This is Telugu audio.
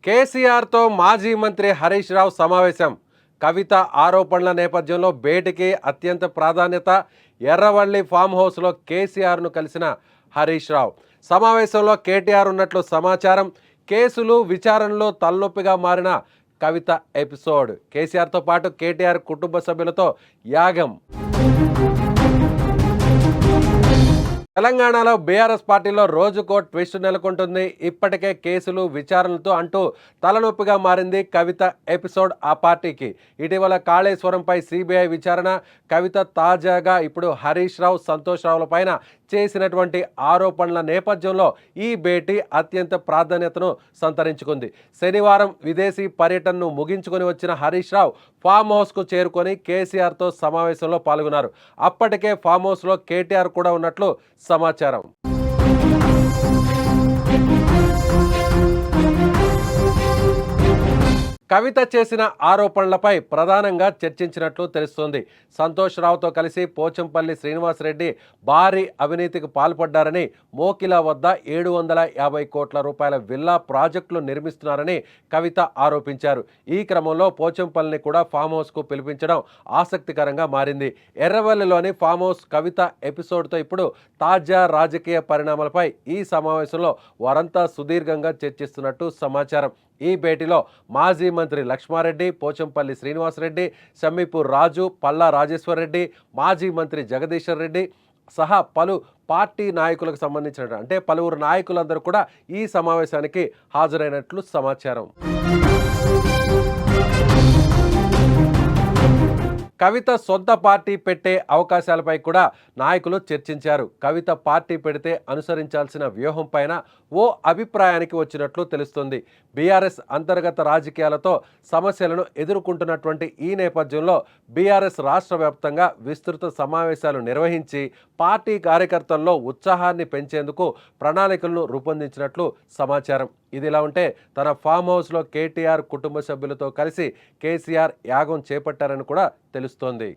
కేసీఆర్తో మాజీ మంత్రి హరీష్ రావు సమావేశం. కవిత ఆరోపణల నేపథ్యంలో భేటీకి అత్యంత ప్రాధాన్యత. ఎర్రవల్లి ఫామ్ హౌస్లో కేసీఆర్ను కలిసిన హరీష్ రావు. సమావేశంలో కేటీఆర్ ఉన్నట్లు సమాచారం. కేసులు విచారణలో తలనొప్పిగా మారిన కవిత ఎపిసోడ్. కేసీఆర్తో పాటు కేటీఆర్ కుటుంబ సభ్యులతో యాగం. తెలంగాణలో బీఆర్ఎస్ పార్టీలో రోజుకో ట్విస్ట్ నెలకొంటుంది. ఇప్పటికే కేసులు విచారణలతో అంటూ తలనొప్పిగా మారింది కవిత ఎపిసోడ్ ఆ పార్టీకి. ఇటీవల కాళేశ్వరంపై సిబిఐ విచారణ, కవిత తాజాగా ఇప్పుడు హరీష్ రావు, సంతోష్ రావుల పైన చేసినటువంటి ఆరోపణల నేపథ్యంలో ఈ భేటీ అత్యంత ప్రాధాన్యతను సంతరించుకుంది. శనివారం విదేశీ పర్యటనను ముగించుకొని వచ్చిన హరీష్ రావు ఫామ్ హౌస్కు చేరుకొని కేసీఆర్తో సమావేశంలో పాల్గొన్నారు. అప్పటికే ఫామ్ హౌస్లో కేటీఆర్ కూడా ఉన్నట్లు సమాచారం. కవిత చేసిన ఆరోపణలపై ప్రధానంగా చర్చించినట్లు తెలుస్తోంది. సంతోష్ రావుతో కలిసి పోచంపల్లి శ్రీనివాసరెడ్డి భారీ అవినీతికి పాల్పడ్డారని, మోకిలా వద్ద 750 కోట్ల రూపాయల విల్లా ప్రాజెక్టులు నిర్మిస్తున్నారని కవిత ఆరోపించారు. ఈ క్రమంలో పోచంపల్లిని కూడా ఫామ్ హౌస్కు పిలిపించడం ఆసక్తికరంగా మారింది. ఎర్రవల్లిలోని ఫామ్ హౌస్ కవిత ఎపిసోడ్తో ఇప్పుడు తాజా రాజకీయ పరిణామాలపై ఈ సమావేశంలో వారంతా సుదీర్ఘంగా చర్చిస్తున్నట్టు సమాచారం. ఈ భేటీలో మాజీ మంత్రి లక్ష్మారెడ్డి, పోచంపల్లి శ్రీనివాసరెడ్డి, షమ్మీపూర్ రాజు, పల్లా రాజేశ్వర్ రెడ్డి, మాజీ మంత్రి జగదీశ్వర్ రెడ్డి సహా పలు పార్టీ నాయకులకు సంబంధించిన పలువురు నాయకులందరూ కూడా ఈ సమావేశానికి హాజరైనట్లు సమాచారం. కవిత సొంత పార్టీ పెట్టే అవకాశాలపై కూడా నాయకులు చర్చించారు. కవిత పార్టీ పెడితే అనుసరించాల్సిన వ్యూహం పైన ఓ అభిప్రాయానికి వచ్చినట్లు తెలుస్తుంది. బీఆర్ఎస్ అంతర్గత రాజకీయాలతో సమస్యలను ఎదుర్కొంటున్నటువంటి ఈ నేపథ్యంలో బీఆర్ఎస్ రాష్ట్ర వ్యాప్తంగా విస్తృత సమావేశాలు నిర్వహించి పార్టీ కార్యకర్తల్లో ఉత్సాహాన్ని పెంచేందుకు ప్రణాళికలను రూపొందించినట్లు సమాచారం. ఇదిలా ఉంటే తన ఫామ్ హౌస్లో కేటీఆర్ కుటుంబ సభ్యులతో కలిసి కేసీఆర్ యాగం చేపట్టారని కూడా తెలుస్తోంది.